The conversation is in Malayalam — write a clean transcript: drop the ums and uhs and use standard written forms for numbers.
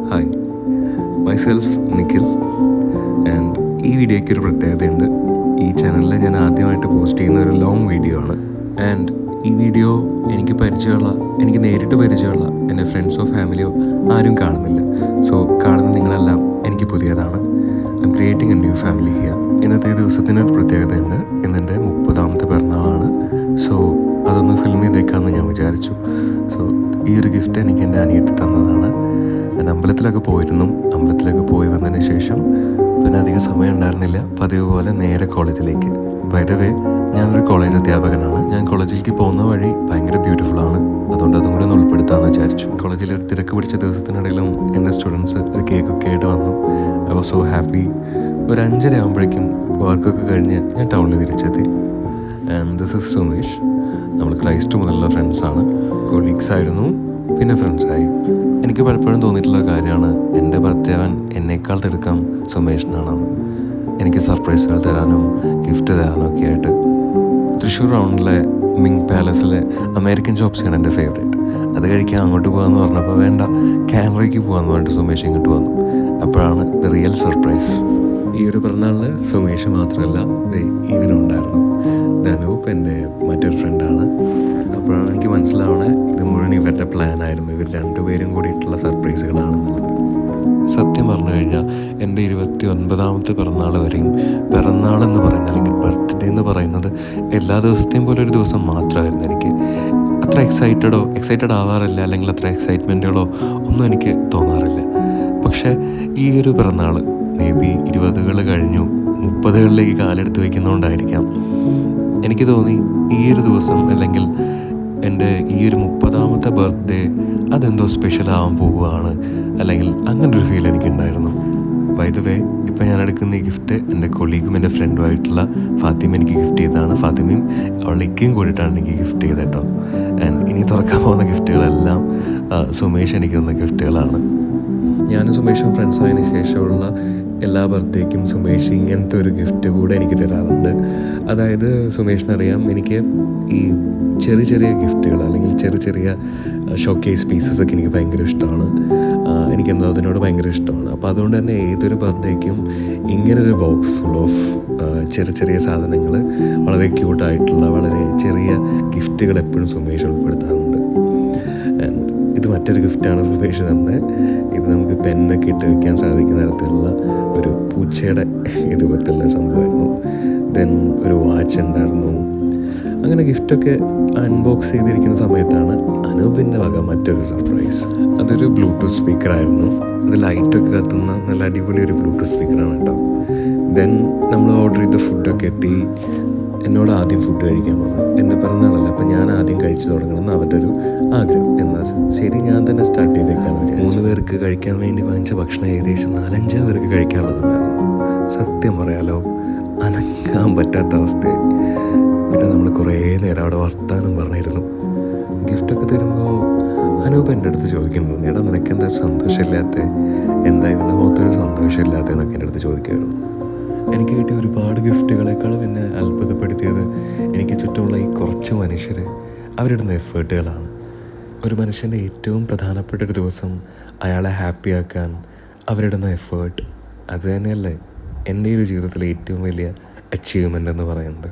Hi, myself Nikhil. ആൻഡ് ഈ വീഡിയോയ്ക്ക് ഒരു പ്രത്യേകതയുണ്ട്. ഈ ചാനലിൽ ഞാൻ ആദ്യമായിട്ട് പോസ്റ്റ് ചെയ്യുന്ന ഒരു ലോങ് വീഡിയോ ആണ്. ആൻഡ് ഈ വീഡിയോ എനിക്ക് നേരിട്ട് പരിചയമുള്ള എൻ്റെ ഫ്രണ്ട്സോ ഫാമിലിയോ ആരും കാണുന്നില്ല. സോ കാണുന്ന നിങ്ങളെല്ലാം എനിക്ക് പുതിയതാണ്. I M creating A new family here. ഇന്നത്തെ ദിവസത്തിനൊരു പ്രത്യേകതയുണ്ട്. ഇന്നെൻ്റെ 30ാമത്തെ പിറന്നാളാണ്. സോ അതൊന്ന് ഫിലിം ചെയ്തേക്കാമെന്ന് ഞാൻ വിചാരിച്ചു. സോ ഈ ഒരു ഗിഫ്റ്റ് എനിക്ക് എൻ്റെ അനിയത്തി തന്നതാണ്. ഞാൻ അമ്പലത്തിലൊക്കെ പോയി വന്നതിന് ശേഷം പിന്നെ അധികം സമയം ഉണ്ടായിരുന്നില്ല. പതിവ് പോലെ നേരെ കോളേജിലേക്ക്. ബൈ ദ വേ, ഞാനൊരു കോളേജ് അധ്യാപകനാണ്. ഞാൻ കോളേജിലേക്ക് പോകുന്ന വഴി ഭയങ്കര ബ്യൂട്ടിഫുള്ളാണ്. അതുകൊണ്ട് അതും കൂടെ ഒന്ന് ഉൾപ്പെടുത്താമെന്ന് വിചാരിച്ചു. കോളേജിൽ ഒരു തിരക്ക് പിടിച്ച ദിവസത്തിനിടയിലും എൻ്റെ സ്റ്റുഡൻസ് ഒരു കേക്കൊക്കെ ആയിട്ട് വന്നു. I was so happy. ഒരു 5:30 ആകുമ്പോഴേക്കും വർക്കൊക്കെ കഴിഞ്ഞ് ഞാൻ ടൗണിൽ തിരിച്ചെത്തി. And this is Sumesh. നമ്മൾ ക്രൈസ്റ്റ് മുതലുള്ള ഫ്രണ്ട്സാണ്. കൊളീഗ്സ് ആയിരുന്നു, പിന്നെ ഫ്രണ്ട്സായി. എനിക്ക് പലപ്പോഴും തോന്നിയിട്ടുള്ള കാര്യമാണ് എൻ്റെ ബർത്ത്ഡേ അവൻ എന്നേക്കാൾ തിടുക്കം സുമേഷിനാണെന്ന്. എനിക്ക് സർപ്രൈസുകൾ തരാനും ഗിഫ്റ്റ് തരാനും ഒക്കെ ആയിട്ട്. തൃശ്ശൂർ റൗണ്ടിലെ മിങ് പാലസിലെ അമേരിക്കൻ ചോപ്സാണ് എൻ്റെ ഫേവറേറ്റ്. അത് കഴിക്കാൻ അങ്ങോട്ട് പോകാമെന്ന് പറഞ്ഞപ്പോൾ വേണ്ട, ക്യാമറയ്ക്ക് പോകാമെന്ന് പറഞ്ഞിട്ട് സുമേഷ് ഇങ്ങോട്ട് വന്നു. അപ്പോഴാണ് ദ റിയൽ സർപ്രൈസ്. ഈ ഒരു പിറന്നാളിന് സുമേഷ് മാത്രമല്ല, ഇവനുണ്ടായിരുന്നു. ധനൂപ് എൻ്റെ മറ്റൊരു ഫ്രണ്ടാണ്. അപ്പോഴാണ് എനിക്ക് മനസ്സിലാവണേ ഇത് മുഴുവൻ ഇവരുടെ പ്ലാനായിരുന്നു. ഇവർ രണ്ടുപേരും കൂടിയിട്ടുള്ള സർപ്രൈസുകളാണെന്നുള്ളത്. സത്യം പറഞ്ഞു കഴിഞ്ഞാൽ എൻ്റെ 29ാമത്തെ പിറന്നാൾ വരെയും പിറന്നാളെന്ന് പറയുന്നത്, അല്ലെങ്കിൽ ബർത്ത്ഡേ എന്ന് പറയുന്നത് എല്ലാ ദിവസത്തെയും പോലെ ഒരു ദിവസം മാത്രമായിരുന്നു. എനിക്ക് അത്ര എക്സൈറ്റഡ് ആവാറില്ല, അല്ലെങ്കിൽ അത്ര എക്സൈറ്റ്മെൻറ്റുകളോ ഒന്നും എനിക്ക് തോന്നാറില്ല. പക്ഷേ ഈ ഒരു പിറന്നാൾ മേ ബി 20കൾ കഴിഞ്ഞു 30കളിലേക്ക് കാലെടുത്ത് വയ്ക്കുന്നതുകൊണ്ടായിരിക്കാം എനിക്ക് തോന്നി ഈ ഒരു ദിവസം, അല്ലെങ്കിൽ എൻ്റെ ഈ ഒരു 30ാമത്തെ ബർത്ത്ഡേ അതെന്തോ സ്പെഷ്യലാവാൻ പോവുകയാണ്, അല്ലെങ്കിൽ അങ്ങനൊരു ഫീൽ എനിക്കുണ്ടായിരുന്നു. ബൈ ദ വേ, ഇപ്പം ഞാൻ എടുക്കുന്ന ഈ ഗിഫ്റ്റ് എൻ്റെ കൊളീഗും എൻ്റെ ഫ്രണ്ടുമായിട്ടുള്ള ഫാത്തിമ എനിക്ക് ഗിഫ്റ്റ് ചെയ്തതാണ്. ഫാത്തിമയും അവളുടെ ഇക്കയും കൂടിയിട്ടാണ് എനിക്ക് ഗിഫ്റ്റ് ചെയ്തത് കേട്ടോ. ആൻഡ് ഇനി തുറക്കാൻ പോകുന്ന ഗിഫ്റ്റുകളെല്ലാം സുമേഷ് എനിക്ക് തന്ന ഗിഫ്റ്റുകളാണ്. ഞാനും സുമേഷും ഫ്രണ്ട്സായതിനു ശേഷമുള്ള എല്ലാ ബർത്ത്ഡേക്കും സുമേഷ് ഇങ്ങനത്തെ ഒരു ഗിഫ്റ്റ് കൂടെ എനിക്ക് തരാറുണ്ട്. അതായത് സുമേഷിനറിയാം എനിക്ക് ഈ ചെറിയ ഗിഫ്റ്റുകൾ, അല്ലെങ്കിൽ ചെറിയ ഷോക്കേസ് പീസസൊക്കെ എനിക്ക് ഭയങ്കര ഇഷ്ടമാണ്. എനിക്കെന്തോ അതിനോട് ഭയങ്കര ഇഷ്ടമാണ്. അപ്പോൾ അതുകൊണ്ട് തന്നെ ഏതൊരു ബർത്ത്ഡേക്കും ഇങ്ങനൊരു ബോക്സ് ഫുൾ ഓഫ് ചെറിയ സാധനങ്ങൾ, വളരെ ക്യൂട്ടായിട്ടുള്ള വളരെ ചെറിയ ഗിഫ്റ്റുകൾ എപ്പോഴും സുമേഷ് ഉൾപ്പെടുത്താറുണ്ട്. ആൻഡ് ഇത് മറ്റൊരു ഗിഫ്റ്റാണ് സുമേഷ് തന്നെ. ഇത് നമുക്ക് പെന്നൊക്കെ ഇട്ട് വയ്ക്കാൻ സാധിക്കുന്ന തരത്തിലുള്ള ഒരു പൂച്ചയുടെ രൂപത്തിലുള്ള സംഭവമായിരുന്നു. ദെൻ ഒരു വാച്ച് ഉണ്ടായിരുന്നു. അങ്ങനെ ഗിഫ്റ്റൊക്കെ അൺബോക്സ് ചെയ്തിരിക്കുന്ന സമയത്താണ് അനൂപിൻ്റെ വക മറ്റൊരു സർപ്രൈസ്. അതൊരു ബ്ലൂടൂത്ത് സ്പീക്കറായിരുന്നു. അത് ലൈറ്റൊക്കെ കത്തുന്ന നല്ല അടിപൊളി ഒരു ബ്ലൂടൂത്ത് സ്പീക്കറാണ് കേട്ടോ. ദെൻ നമ്മൾ ഓർഡർ ചെയ്ത ഫുഡൊക്കെ എത്തി. എന്നോട് ആദ്യം ഫുഡ് കഴിക്കാൻ പറഞ്ഞു. എൻ്റെ പിറന്നാളല്ല, അപ്പം ഞാൻ ആദ്യം കഴിച്ചു തുടങ്ങണമെന്ന് അവരുടെ ഒരു ആഗ്രഹം. എന്നാൽ ശരി, ഞാൻ തന്നെ സ്റ്റാർട്ട് ചെയ്തേക്കാന്ന് വിചാരിച്ചു. 3 പേർക്ക് കഴിക്കാൻ വേണ്ടി വാങ്ങിച്ച ഭക്ഷണം ഏകദേശം 4-5 പേർക്ക് കഴിക്കാനുള്ളതുണ്ടായിരുന്നു. സത്യം പറയാലോ, അനങ്ങാൻ പറ്റാത്ത അവസ്ഥയായി. പിന്നെ നമ്മൾ കുറേ നേരം അവിടെ വർത്താനം പറഞ്ഞിരുന്നു. ഗിഫ്റ്റൊക്കെ തരുമ്പോൾ അനൂപ് എൻ്റെ അടുത്ത് ചോദിക്കുന്നുണ്ട്, എടാ നിനക്കെന്താ സന്തോഷമില്ലാത്ത, എന്താ ഇവൻ്റെ മുഖത്തൊരു സന്തോഷമില്ലാത്തതെന്നൊക്കെ എൻ്റെ അടുത്ത് ചോദിക്കുമായിരുന്നു. എനിക്ക് കിട്ടിയ ഒരുപാട് ഗിഫ്റ്റുകളെക്കാളും എന്നെ അത്ഭുതപ്പെടുത്തിയത് എനിക്ക് ചുറ്റുമുള്ള ഈ കുറച്ച് മനുഷ്യർ അവരിടുന്ന എഫേർട്ടുകളാണ്. ഒരു മനുഷ്യൻ്റെ ഏറ്റവും പ്രധാനപ്പെട്ട ഒരു ദിവസം അയാളെ ഹാപ്പിയാക്കാൻ അവരിടുന്ന എഫേർട്ട്, അത് തന്നെയല്ലേ എൻ്റെ ഒരു ജീവിതത്തിലെ ഏറ്റവും വലിയ അച്ചീവ്മെൻ്റ് എന്ന് പറയുന്നത്.